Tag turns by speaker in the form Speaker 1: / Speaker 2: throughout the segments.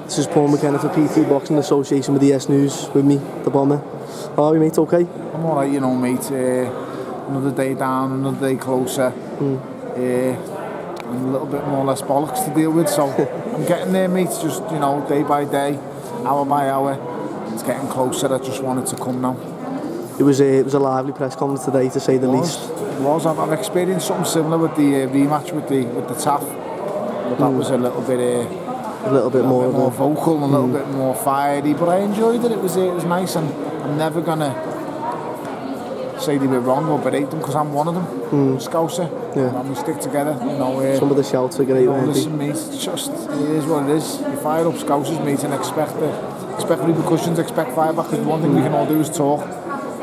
Speaker 1: This is Paul McKenna for PT Boxing Association with ES News, with me, the Bomber. How are you, mate? Okay?
Speaker 2: I'm alright, you know, mate. Another day down, another day closer. And a little bit more less bollocks to deal with, so I'm getting there, mate. Just, you know, day by day, hour by hour. It's getting closer. I just want it to come now.
Speaker 1: It was a lively press conference today, to say the least.
Speaker 2: It was. I've experienced something similar with the rematch with the TAF, but that was a little bit more vocal and a little bit more fiery. But I enjoyed it. It was nice, and I'm never gonna say they were wrong or berate them, because I'm one of them. Scouser.
Speaker 1: Yeah.
Speaker 2: And we stick together. You know.
Speaker 1: Some of the shouts are great.
Speaker 2: Listen, mate. It's just, it is what it is. You fire up Scousers, mate, and expect repercussions, expect fireback. Because one thing we can all do is talk.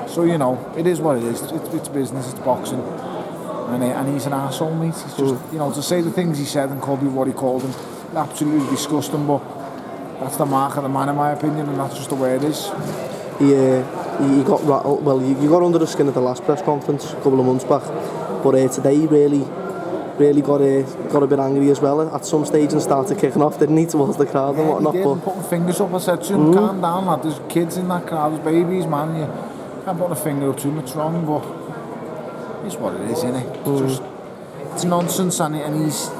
Speaker 2: So, you know, it is what it is. It's business, it's boxing. And he's an arsehole, mate. He's just, you know, to say the things he said and call me what he called him, absolutely disgusting, but that's the mark of the man, in my opinion, and that's just the way it is.
Speaker 1: He got rattled. Well, you got under the skin at the last press conference a couple of months back, but today he really got a bit angry as well at some stage and started kicking off, didn't he, towards the crowd and whatnot.
Speaker 2: He did, and putting fingers up. I said to him, calm down, lad, there's kids in that crowd, there's babies, man, you can't put a finger up to him, it's wrong, but it's what it is, isn't it? It's nonsense, and he's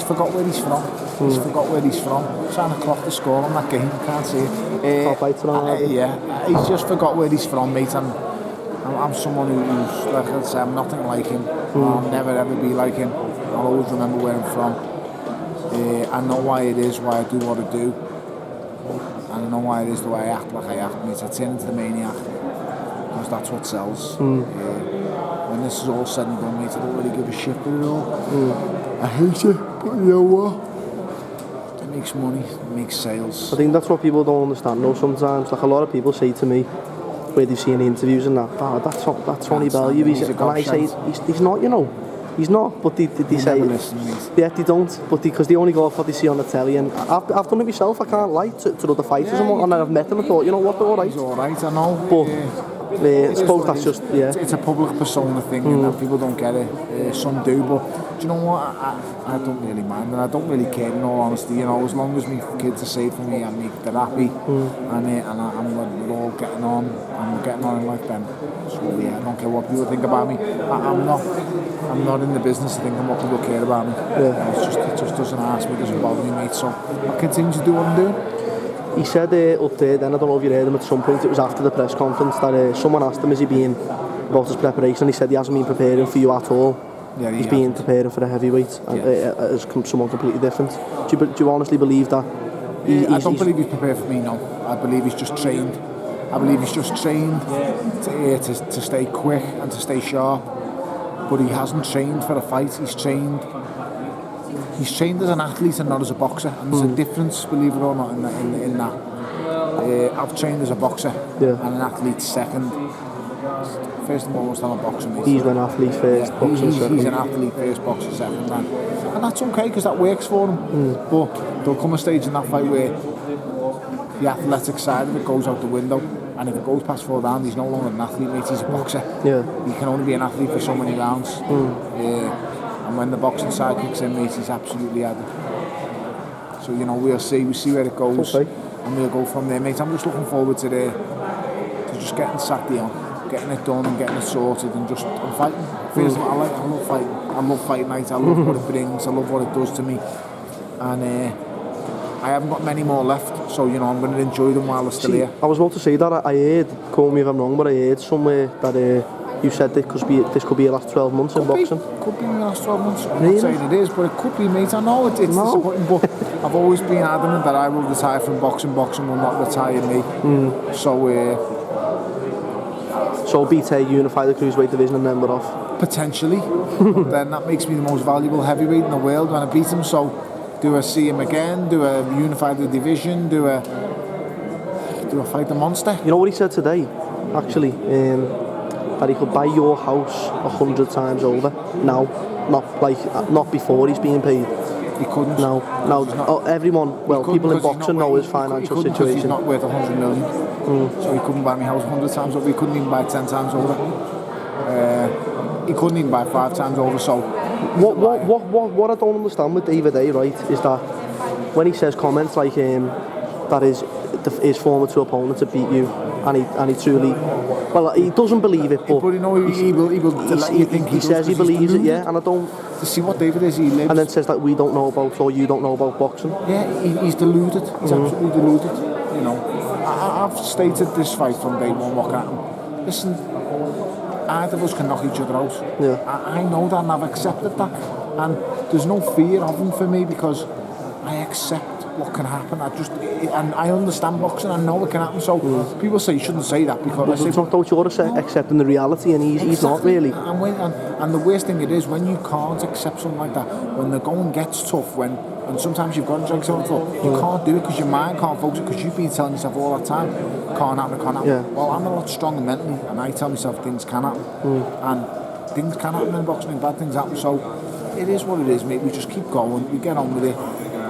Speaker 2: forgot where he's from. He's forgot where he's from. Trying to clock the score on that game, can't see it. He's just forgot where he's from, mate. I'm someone who's, like I said, I'm nothing like him. I'll never ever be like him. I'll always remember where I'm from. I know why it is, why I do what I do. And I know why it is the way I act like I act, mate. I turn into the maniac, because that's what sells. When this is all said and done, mate, I don't really give a shit with it all. I hate it, but you know what? It makes money, it makes sales.
Speaker 1: I think that's what people don't understand, though, sometimes. Like, a lot of people say to me, where they've seen interviews and that, that's Tony Bellew. And I say, he's not, you know. He's not, but they say...
Speaker 2: Never listen, mate.
Speaker 1: Yeah, they don't, but because they only go off what they see on the telly, and I've done it myself, I can't lie, to other fighters and I've met them and thought, you know what, they're alright.
Speaker 2: He's alright, I know.
Speaker 1: But... I suppose that's just,
Speaker 2: It's a public persona thing, and people don't get it. Some do, but do you know what? I don't really mind, and I don't really care, in all honesty. You know, as long as my kids are safe for me and they're happy, and we're all getting on, and we're getting on in life, then so yeah, I don't care what people think about me. I'm not in the business of thinking what people care about me. It just doesn't ask me, doesn't bother me, mate. So I continue to do what I'm doing.
Speaker 1: He said up there then, I don't know if you heard him at some point, it was after the press conference, that someone asked him, is he being, about his preparation, he said he hasn't been preparing for you at all. Yeah, he's been preparing for a heavyweight, as someone completely different. Do you honestly believe that?
Speaker 2: I don't believe he's prepared for me, no. I believe he's just trained. I believe he's just trained to stay quick and to stay sharp. But he hasn't trained for a fight, he's trained as an athlete and not as a boxer, and there's a difference, believe it or not, in that. I've trained as a boxer and an athlete second. First and foremost, I'm a boxer, mate.
Speaker 1: He's an athlete first, boxer second.
Speaker 2: He's an athlete first, boxer second, man. And that's okay, because that works for him. But there'll come a stage in that fight where the athletic side of it goes out the window, and if it goes past 4 rounds, he's no longer an athlete, mate, he's a boxer. He can only be an athlete for so many rounds. And when the boxing side kicks in, mate, he's absolutely had it. So, you know, we'll see where it goes, and we'll go from there, mate. I'm just looking forward to just getting Saturday on, getting it done and getting it sorted, and just fighting. First of all, I love fighting. I love fight night. I love what it brings. I love what it does to me. And I haven't got many more left, so, you know, I'm going to enjoy them while they're still here.
Speaker 1: I was about to say that. I heard, call me if I'm wrong, but I heard somewhere that you said this could be your last 12 months in boxing.
Speaker 2: Could be my last 12 months. I'm not saying it is, but it could be, mate. I know it's disappointing, but I've always been adamant that I will retire from boxing. Boxing will not retire me. So
Speaker 1: BT unify the cruiserweight division and then we're off.
Speaker 2: Potentially. But then that makes me the most valuable heavyweight in the world when I beat him. So do I see him again? Do I unify the division? Do I fight the monster?
Speaker 1: You know what he said today, actually? That he could buy your house 100 times over now, not before he's being paid.
Speaker 2: He couldn't.
Speaker 1: No. Everyone, well, people in boxing know his financial situation.
Speaker 2: He's not worth 100 million, so he couldn't buy my house 100 times over. He couldn't even buy 10 times over. He couldn't even buy 5 times over. So
Speaker 1: what I don't understand with David A, right, is that when he says comments like that his former two opponents have beat you, and he truly, well, he doesn't believe it, but
Speaker 2: you know, he
Speaker 1: says he believes it, yeah, and I don't.
Speaker 2: To see what David is, he lives.
Speaker 1: And then says that we don't know about, or you don't know about boxing.
Speaker 2: Yeah, he's deluded. He's absolutely deluded. You know, I've stated this fight from day one. What can happen? Listen, either of us can knock each other out.
Speaker 1: Yeah.
Speaker 2: I know that, and I've accepted that, and there's no fear of him for me because I accept what can happen. And I understand boxing. I know it can happen. So people say you shouldn't say that because
Speaker 1: I say, it's not you're accepting the reality, and he's not really.
Speaker 2: And the worst thing it is when you can't accept something like that, when the going gets tough, and sometimes you've got to drink something tough, you can't do it because your mind can't focus because you've been telling yourself all that time, can't happen.
Speaker 1: Yeah.
Speaker 2: Well, I'm a lot stronger mentally, and I tell myself things can happen, and things can happen in boxing, and bad things happen. So it is what it is, mate. We just keep going, we get on with it.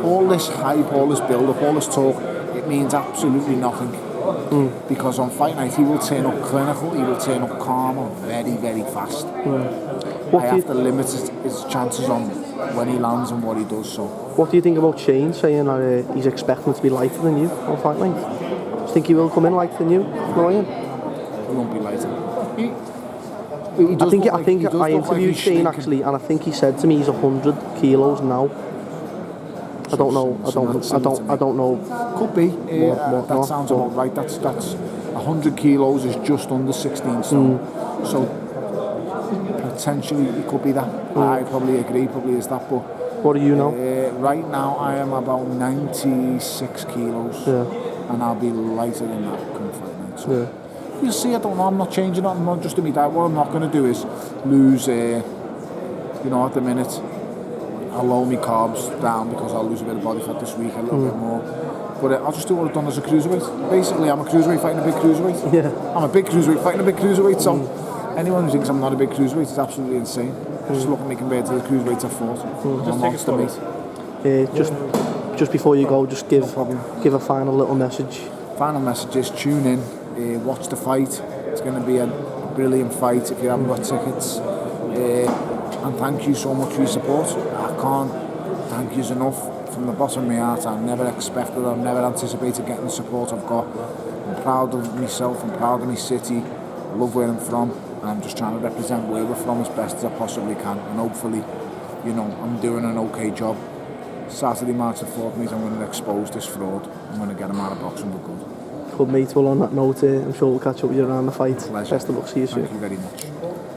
Speaker 2: All this hype, all this build-up, all this talk, it means absolutely nothing. Because on fight night, he will turn up clinical, he will turn up calm very, very fast. I have to limit his chances on when he lands and what he does. So,
Speaker 1: what do you think about Shane saying that he's expecting to be lighter than you on fight night? Do you think he will come in lighter than you, Ryan?
Speaker 2: He won't be lighter.
Speaker 1: I think I interviewed Shane actually, and I think he said to me he's 100 kilos now. I don't know. I don't know.
Speaker 2: Could be. That sounds about right. That's 100 kilos is just under 16 stone. So potentially it could be that. I probably agree. Probably is that. But
Speaker 1: what do you know?
Speaker 2: Right now I am about 96 kilos, and I'll be lighter than that come fight night. So you'll see. I don't know. I'm not changing it. I'm not just doing my diet. What I'm not going to do is lose. At the minute, I'll lower my carbs down because I'll lose a bit of body fat this week, a little bit more. But I'll just do what I've done as a cruiserweight. Basically, I'm a cruiserweight fighting a big cruiserweight.
Speaker 1: Yeah.
Speaker 2: I'm a big cruiserweight fighting a big cruiserweight. So anyone who thinks I'm not a big cruiserweight is absolutely insane. Just look at me compared to the cruiserweights I fought. I'm a monster, mate.
Speaker 1: Just before you go, just give a final little message.
Speaker 2: Final message is tune in, watch the fight. It's going to be a brilliant fight if you haven't got tickets. And thank you so much for your support. I can't thank you enough from the bottom of my heart. I never expected, I've never anticipated getting the support I've got. I'm proud of myself, I'm proud of my city, I love where I'm from, and I'm just trying to represent where we're from as best as I possibly can, and hopefully, I'm doing an okay job. Saturday, March the 4th, mate, I'm going to expose this fraud. I'm going to get him out of boxing for good.
Speaker 1: Good, mate. Well, on that note, I'm sure we'll catch up with you around the fight.
Speaker 2: Pleasure.
Speaker 1: Best of luck, see you soon.
Speaker 2: Thank you very much.